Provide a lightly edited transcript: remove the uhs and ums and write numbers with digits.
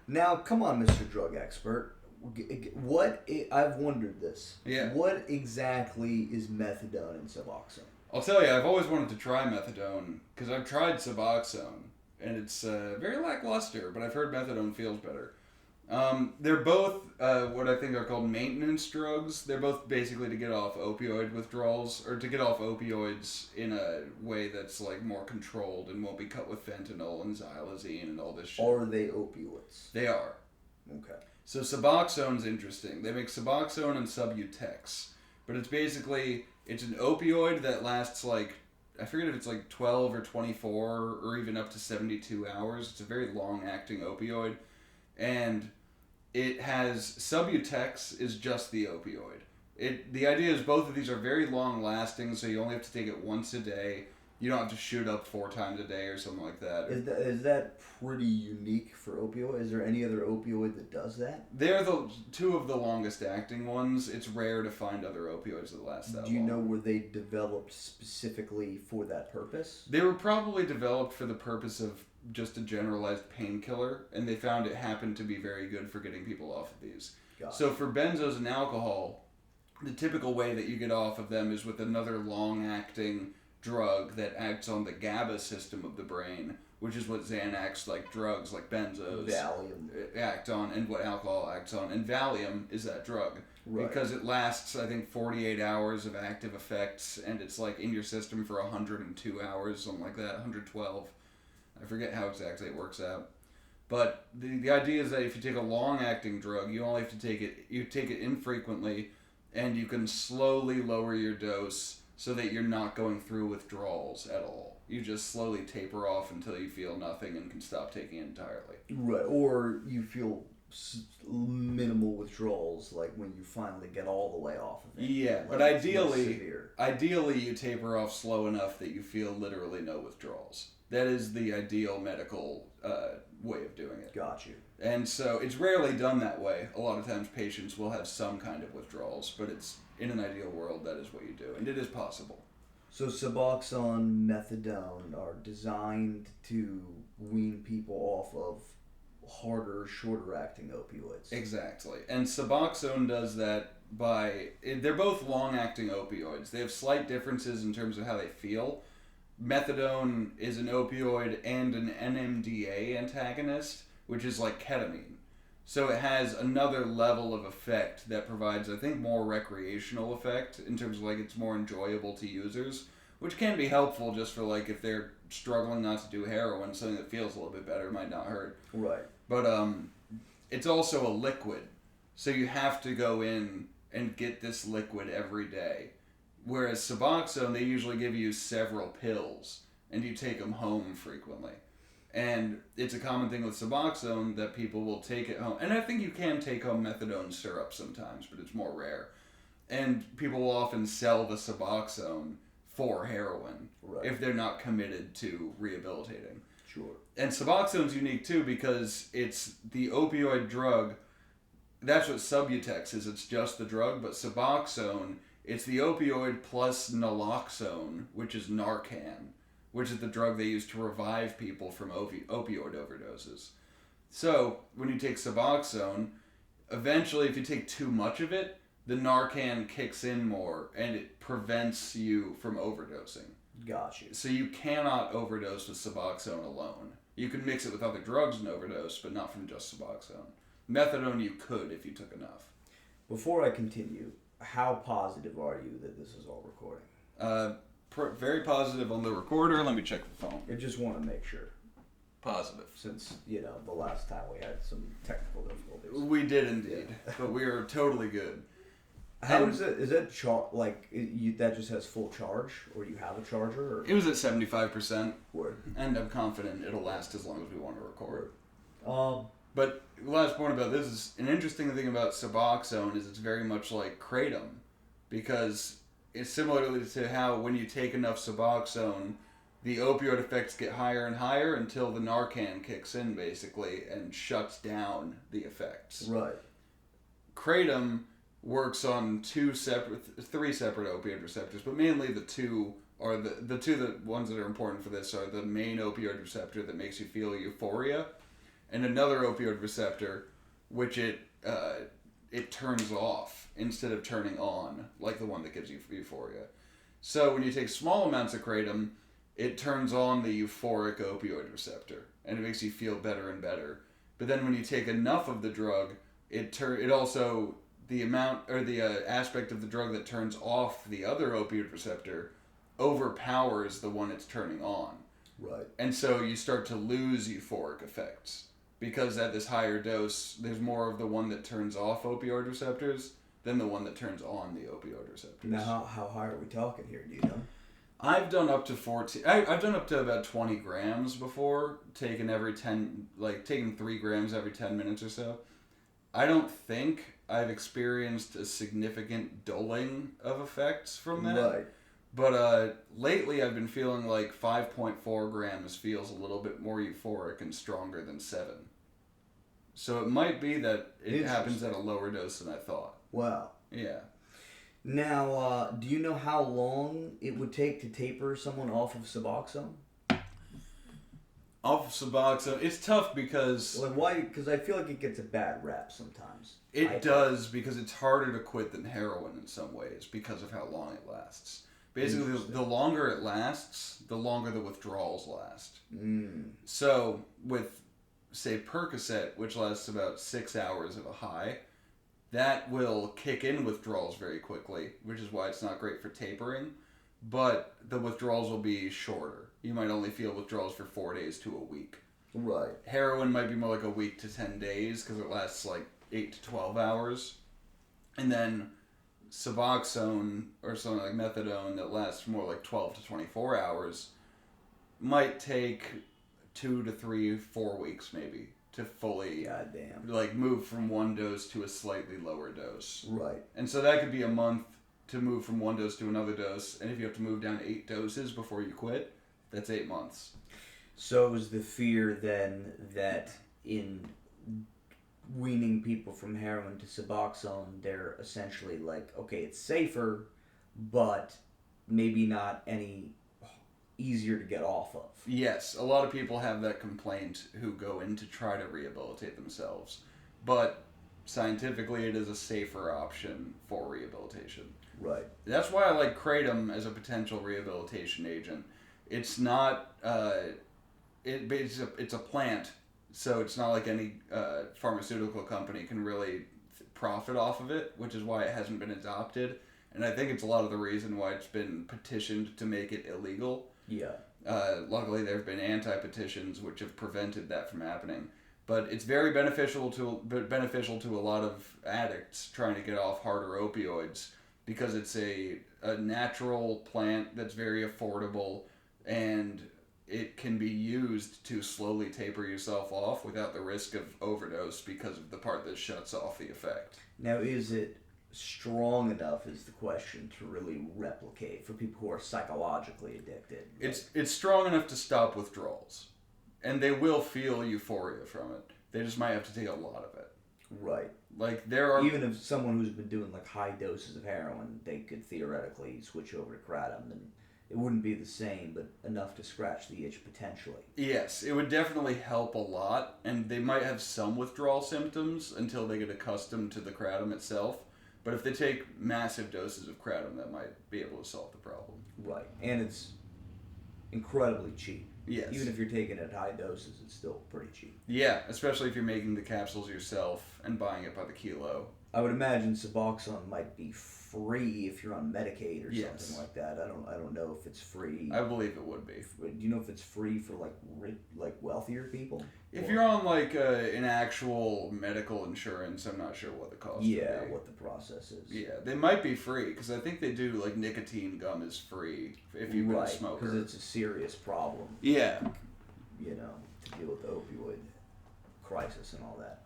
Now, come on, Mr. Drug Expert. I've wondered this. Yeah. What exactly is methadone and Suboxone? I'll tell you, I've always wanted to try methadone because I've tried Suboxone and it's very lackluster, but I've heard methadone feels better. They're both what I think are called maintenance drugs. They're both basically to get off opioid withdrawals or to get off opioids in a way that's like more controlled and won't be cut with fentanyl and xylazine and all this shit. Are they opioids? They are. Okay. So Suboxone's interesting. They make Suboxone and Subutex, but it's an opioid that lasts like, I forget if it's like 12 or 24 or even up to 72 hours. It's a very long-acting opioid. And it has, Subutex is just the opioid. The idea is both of these are very long-lasting, so you only have to take it once a day. You don't have to shoot up 4 times a day or something like that. Is that pretty unique for opioid? Is there any other opioid that does that? They're the two of the longest acting ones. It's rare to find other opioids that last that long. Do you know were they developed specifically for that purpose? They were probably developed for the purpose of just a generalized painkiller, and they found it happened to be very good for getting people off of these. So for benzos and alcohol, the typical way that you get off of them is with another long-acting drug that acts on the GABA system of the brain, which is what Xanax, like drugs like benzos, Valium act on, and what alcohol acts on. And Valium is that drug. Right. Because it lasts, I think, 48 hours of active effects, and it's like in your system for 102 hours, something like that, 112. I forget how exactly it works out. But the idea is that if you take a long-acting drug, you only have to take it infrequently, and you can slowly lower your dose so that you're not going through withdrawals at all. You just slowly taper off until you feel nothing and can stop taking it entirely. Right, or you feel minimal withdrawals, like when you finally get all the way off of it. Yeah, like but ideally you taper off slow enough that you feel literally no withdrawals. That is the ideal medical way of doing it. Got you. And so it's rarely done that way. A lot of times patients will have some kind of withdrawals, but it's in an ideal world that is what you do, and it is possible. So Suboxone, Methadone are designed to wean people off of harder, shorter acting opioids. Exactly. And Suboxone does that they're both long acting opioids. They have slight differences in terms of how they feel. Methadone is an opioid and an NMDA antagonist, which is like ketamine. So it has another level of effect that provides, I think, more recreational effect in terms of like it's more enjoyable to users, which can be helpful just for like if they're struggling not to do heroin, something that feels a little bit better might not hurt. Right. But it's also a liquid, so you have to go in and get this liquid every day. Whereas Suboxone, they usually give you several pills, and you take them home frequently. And it's a common thing with Suboxone that people will take it home. And I think you can take home methadone syrup sometimes, but it's more rare. And people will often sell the Suboxone for heroin if they're not committed to rehabilitating. Sure. And Suboxone's unique too because it's the opioid drug. That's what Subutex is. It's just the drug, but Suboxone, it's the opioid plus naloxone, which is Narcan, which is the drug they use to revive people from opioid overdoses. So, when you take Suboxone, eventually if you take too much of it, the Narcan kicks in more and it prevents you from overdosing. Got you. So you cannot overdose with Suboxone alone. You can mix it with other drugs and overdose, but not from just Suboxone. Methadone you could if you took enough. Before I continue, how positive are you that this is all recording? Very positive on the recorder. Let me check the phone. I just want to make sure. Positive. Since, the last time we had some technical difficulties. We did indeed, but we are totally good. How is it? Is that that just has full charge, or you have a charger? Or? It was at 75%. Word. And I'm confident it'll last as long as we want to record. But the last point about this is an interesting thing about Suboxone is it's very much like Kratom, because it's similar to how when you take enough Suboxone, the opioid effects get higher and higher until the Narcan kicks in basically and shuts down the effects. Right. Kratom works on three separate opioid receptors, but mainly the two are the ones that are important for this are the main opioid receptor that makes you feel euphoria, and another opioid receptor, which it turns off instead of turning on, like the one that gives you euphoria. So when you take small amounts of kratom, it turns on the euphoric opioid receptor, and it makes you feel better and better. But then when you take enough of the drug, it also, the amount or the aspect of the drug that turns off the other opioid receptor overpowers the one it's turning on. Right. And so you start to lose euphoric effects because at this higher dose, there's more of the one that turns off opioid receptors than the one that turns on the opioid receptors. Now, how high are we talking here? Do you know? I've done up to 14. I've done up to about 20 grams before, taking 3 grams every 10 minutes or so. I don't think I've experienced a significant dulling of effects from that. Right. But lately I've been feeling like 5.4 grams feels a little bit more euphoric and stronger than 7. So it might be that it happens at a lower dose than I thought. Wow. Yeah. Now, do you know how long it would take to taper someone off of Suboxone? Off of Suboxone, it's tough because... Like, why? Because I feel like it gets a bad rap sometimes. It does, because it's harder to quit than heroin in some ways because of how long it lasts. Basically, the longer it lasts, the longer the withdrawals last. So, with, say, Percocet, which lasts about 6 hours of a high, that will kick in withdrawals very quickly, which is why it's not great for tapering. But the withdrawals will be shorter. You might only feel withdrawals for 4 days to a week. Right. Heroin might be more like a week to 10 days because it lasts like 8 to 12 hours. And then Suboxone or something like Methadone that lasts more like 12 to 24 hours might take 2 to 3, 4 weeks maybe to fully Goddamn. like move from one dose to a slightly lower dose. Right. And so that could be a month to move from one dose to another dose, and if you have to move down 8 doses before you quit, that's 8 months. So is the fear then that in weaning people from heroin to Suboxone, they're essentially like, okay, it's safer, but maybe not any easier to get off of? Yes, a lot of people have that complaint who go in to try to rehabilitate themselves, but scientifically it is a safer option for rehabilitation. Right. That's why I like Kratom as a potential rehabilitation agent. It's not, it's a plant, so it's not like any pharmaceutical company can really profit off of it, which is why it hasn't been adopted. And I think it's a lot of the reason why it's been petitioned to make it illegal. Yeah. Luckily, there have been anti-petitions which have prevented that from happening. But it's very beneficial to a lot of addicts trying to get off harder opioids, because it's a natural plant that's very affordable, and it can be used to slowly taper yourself off without the risk of overdose because of the part that shuts off the effect. Now, is it strong enough is the question to really replicate for people who are psychologically addicted? It's strong enough to stop withdrawals, and they will feel euphoria from it. They just might have to take a lot of it. Right. Like, there are... Even if someone who's been doing like high doses of heroin, they could theoretically switch over to kratom, and it wouldn't be the same, but enough to scratch the itch potentially. Yes, it would definitely help a lot, and they might have some withdrawal symptoms until they get accustomed to the kratom itself. But if they take massive doses of kratom, that might be able to solve the problem. Right. And it's incredibly cheap. Yes. Even if you're taking it at high doses, it's still pretty cheap. Yeah, especially if you're making the capsules yourself and buying it by the kilo. I would imagine Suboxone might be free if you're on Medicaid or something like that. I don't know if it's free. I believe it would be. Do you know if it's free for like wealthier people? If you're on like an actual medical insurance, I'm not sure what the cost would be. What the process is. Yeah, they might be free, because I think they do, like, nicotine gum is free if you've been a smoker. Because it's a serious problem. Yeah. You know, to deal with the opioid crisis and all that.